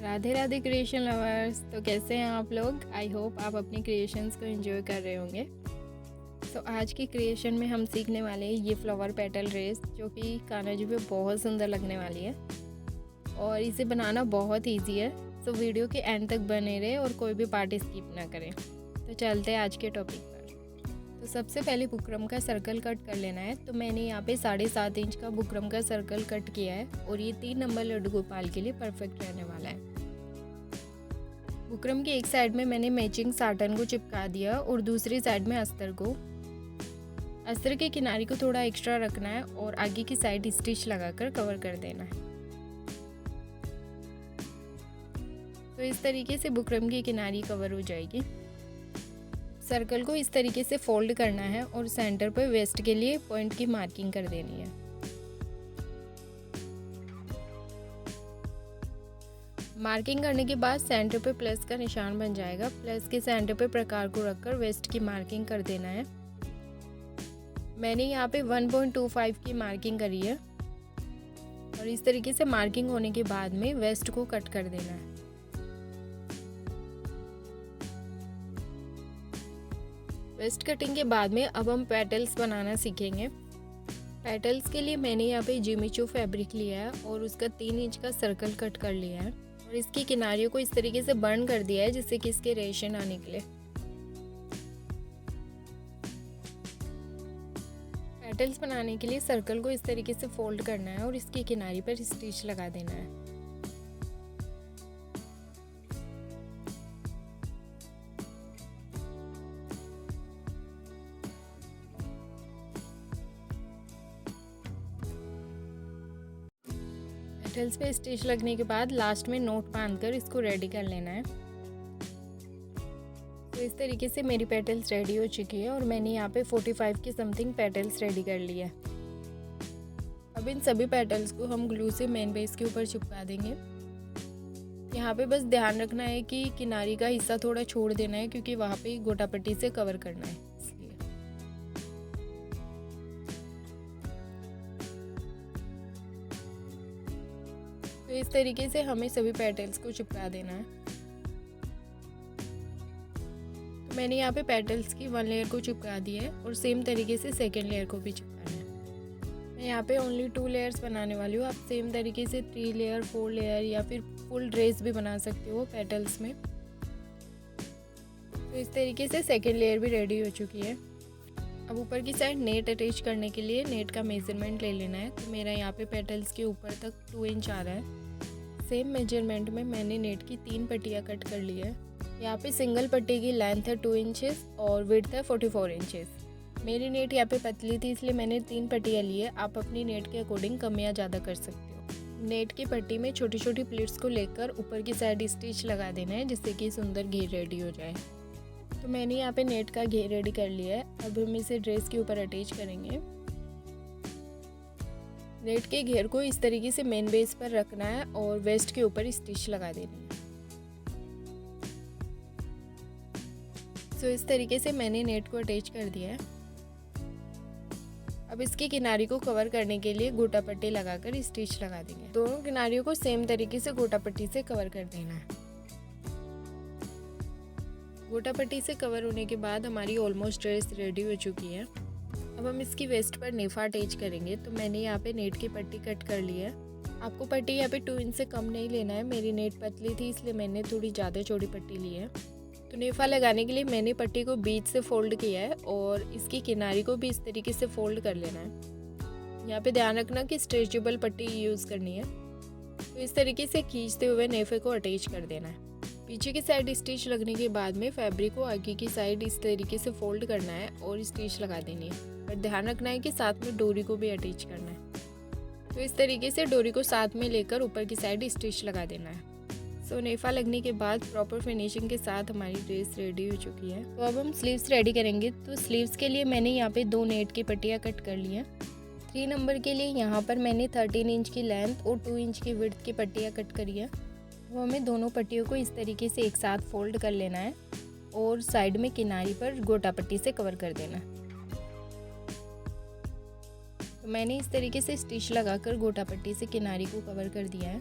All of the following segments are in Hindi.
Radhe Radhe creation lovers. तो कैसे हैं आप लोग? आई होप आप अपने क्रिएशंस को एंजॉय कर रहे होंगे। तो आज की क्रिएशन में हम सीखने वाले हैं ये फ्लावर पेटल रेस, जो कि कान्हा जी पे बहुत सुंदर लगने वाली है और इसे बनाना बहुत इजी है। तो वीडियो के एंड तक बने रहे और कोई भी पार्ट स्किप ना करें। तो चलते हैं आज के टॉपिक पर। तो सबसे पहले बुकरम का सर्कल कट कर लेना है। तो मैंने यहाँ पे 7.5 इंच का बुकरम का सर्कल कट किया है और ये 3 नंबर लड्डू गोपाल के लिए परफेक्ट रहने वाला है। बुकरम की एक साइड में मैंने मैचिंग साटन को चिपका दिया और दूसरी साइड में अस्तर को। अस्तर के किनारे को थोड़ा एक्स्ट्रा रखना है और आगे की साइड स्टिच लगाकर कवर कर देना है। तो इस तरीके से बुकरम की किनारी कवर हो जाएगी। सर्कल को इस तरीके से फोल्ड करना है और सेंटर पर वेस्ट के लिए पॉइंट की मार्किंग कर देनी है। मार्किंग करने के बाद सेंटर पे प्लस का निशान बन जाएगा। प्लस के सेंटर पे प्रकार को रखकर वेस्ट की मार्किंग कर देना है। मैंने यहाँ पे 1.25 की मार्किंग करी है और इस तरीके से मार्किंग होने के बाद में वेस्ट को कट कर देना है। वेस्ट कटिंग के बाद में अब हम पेटल्स बनाना सीखेंगे। पेटल्स के लिए मैंने यहाँ पे जिमी चू फैब्रिक लिया है और उसका 3 इंच का सर्कल कट कर लिया है और इसकी किनारियों को इस तरीके से बर्न कर दिया है जिससे कि इसके रेशे ना निकले। पेटल्स बनाने के लिए सर्कल को इस तरीके से फोल्ड करना है और इसकी किनारी पर स्टिच लगा देना है। पेटल्स पे स्टिच लगने के बाद लास्ट में नोट बांधकर इसको रेडी कर लेना है। तो इस तरीके से मेरी पेटल्स रेडी हो चुकी है और मैंने यहाँ पे 45 की समथिंग पेटल्स रेडी कर ली है। अब इन सभी पेटल्स को हम ग्लू से मेन बेस के ऊपर चिपका देंगे। यहाँ पे बस ध्यान रखना है कि किनारी का हिस्सा थोड़ा छोड़ देना है क्योंकि वहाँ पे गोटा पट्टी से कवर करना है। तो इस तरीके से हमें सभी पेटल्स को चिपका देना है। तो मैंने यहाँ पे पेटल्स की 1 लेयर को चिपका दिया है और सेम तरीके से सेकेंड लेयर को भी चिपकाना है। मैं यहाँ पे ओनली 2 लेयर्स बनाने वाली हूँ। आप सेम तरीके से 3 लेयर 4 लेयर या फिर फुल ड्रेस भी बना सकते हो पेटल्स में। तो इस तरीके से सेकेंड लेयर भी रेडी हो चुकी है। अब ऊपर की साइड नेट अटैच करने के लिए नेट का मेजरमेंट ले लेना है। तो मेरा यहाँ पे पेटल्स के ऊपर तक 2 इंच आ रहा है। सेम मेजरमेंट में मैंने नेट की 3 पट्टियाँ कट कर ली है। यहाँ पे सिंगल पट्टी की लेंथ है 2 इंचेस और विड्थ है 44 इंचेस। मेरी नेट यहाँ पे पतली थी इसलिए मैंने 3 पट्टियाँ ली है। आप अपनी नेट के अकॉर्डिंग कम या ज़्यादा कर सकते हो। नेट की पट्टी में छोटी छोटी प्लीट्स को लेकर ऊपर की साइड स्टिच लगा देना है जिससे कि सुंदर घेर रेडी हो जाए। तो मैंने यहाँ पे नेट का घेर रेडी कर लिया है। अब हम इसे ड्रेस के ऊपर अटैच करेंगे। नेट के घेर को इस तरीके से मेन बेस पर रखना है और वेस्ट के ऊपर स्टिच लगा देनी है। तो इस तरीके से मैंने नेट को अटैच कर दिया है। अब इसकी किनारी को कवर करने के लिए गोटा पट्टी लगाकर स्टिच लगा देंगे। दोनों किनारियों को सेम तरीके से गोटा पट्टी से कवर कर देना है। गोटा पट्टी से कवर होने के बाद हमारी ऑलमोस्ट ड्रेस रेडी हो चुकी है। अब हम इसकी वेस्ट पर नेफा अटैच करेंगे। तो मैंने यहाँ पे नेट की पट्टी कट कर ली है। आपको पट्टी यहाँ पे 2 इंच से कम नहीं लेना है। मेरी नेट पतली थी इसलिए मैंने थोड़ी ज़्यादा चौड़ी पट्टी ली है। तो नेफा लगाने के लिए मैंने पट्टी को बीच से फोल्ड किया है और इसकी किनारी को भी इस तरीके से फोल्ड कर लेना है। यहाँ पे ध्यान रखना कि स्ट्रेचेबल पट्टी यूज़ करनी है। तो इस तरीके से खींचते हुए नेफे को अटैच कर देना है। पीछे की साइड स्टिच लगने के बाद में फैब्रिक को आगे की साइड इस तरीके से फोल्ड करना है और स्टिच लगा देनी है। पर ध्यान रखना है कि साथ में डोरी को भी अटैच करना है। तो इस तरीके से डोरी को साथ में लेकर ऊपर की साइड स्टिच लगा देना है। सो नेफा लगने के बाद प्रॉपर फिनिशिंग के साथ हमारी ड्रेस रेडी हो चुकी है। तो अब हम स्लीव्स रेडी करेंगे। तो स्लीव्स के लिए मैंने यहाँ पे 2 नेट की पट्टियाँ कट कर ली हैं। 3 नंबर के लिए यहाँ पर मैंने 13 इंच की लेंथ और 2 इंच की विड्थ की पट्टियाँ कट करी है। तो हमें दोनों पट्टियों को इस तरीके से एक साथ फोल्ड कर लेना है और साइड में किनारी पर गोटा पट्टी से कवर कर देना है। तो मैंने इस तरीके से स्टिच लगाकर गोटा पट्टी से किनारी को कवर कर दिया है।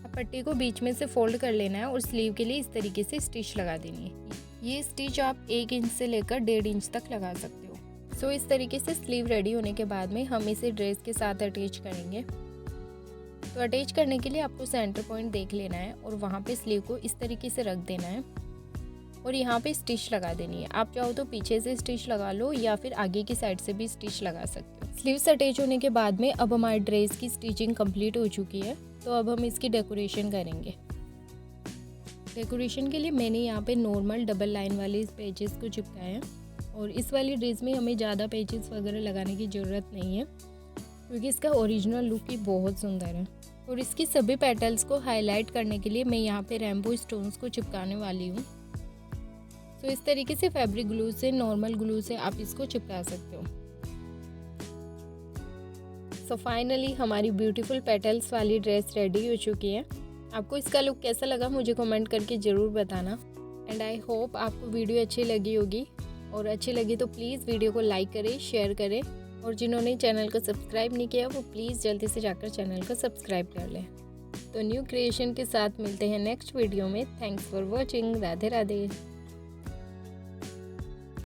अब पट्टी को बीच में से फोल्ड कर लेना है और स्लीव के लिए इस तरीके से स्टिच लगा देनी है। ये स्टिच आप 1 इंच से लेकर 1.5 इंच तक लगा सकते हो। सो इस तरीके से स्लीव रेडी होने के बाद में हम इसे ड्रेस के साथ अटैच करेंगे। तो अटैच करने के लिए आपको सेंटर पॉइंट देख लेना है और वहाँ पे स्लीव को इस तरीके से रख देना है और यहाँ पे स्टिच लगा देनी है। आप चाहो तो पीछे से स्टिच लगा लो या फिर आगे की साइड से भी स्टिच लगा सकते हो। स्लीव्स अटैच होने के बाद में अब हमारी ड्रेस की स्टिचिंग कंप्लीट हो चुकी है। तो अब हम इसकी डेकोरेशन करेंगे। डेकोरेशन के लिए मैंने यहाँ पे नॉर्मल डबल लाइन वाले इस पेजेस को चिपकाया है और इस वाली ड्रेस में हमें ज़्यादा पेजेस वगैरह लगाने की ज़रूरत नहीं है क्योंकि इसका ओरिजिनल लुक ही बहुत सुंदर है। और इसकी सभी पेटल्स को हाईलाइट करने के लिए मैं यहाँ पे रेनबो स्टोन्स को चिपकाने वाली हूँ। तो इस तरीके से फैब्रिक ग्लू से, नॉर्मल ग्लू से आप इसको चिपका सकते हो। सो फाइनली हमारी ब्यूटीफुल पेटल्स वाली ड्रेस रेडी हो चुकी है। आपको इसका लुक कैसा लगा मुझे कमेंट करके ज़रूर बताना। एंड आई होप आपको वीडियो अच्छी लगी होगी और अच्छी लगी तो प्लीज़ वीडियो को लाइक करें, शेयर करें और जिन्होंने चैनल को सब्सक्राइब नहीं किया वो प्लीज़ जल्दी से जाकर चैनल को सब्सक्राइब कर लें। तो न्यू क्रिएशन के साथ मिलते हैं नेक्स्ट वीडियो में। Thanks for watching. Radhe Radhe.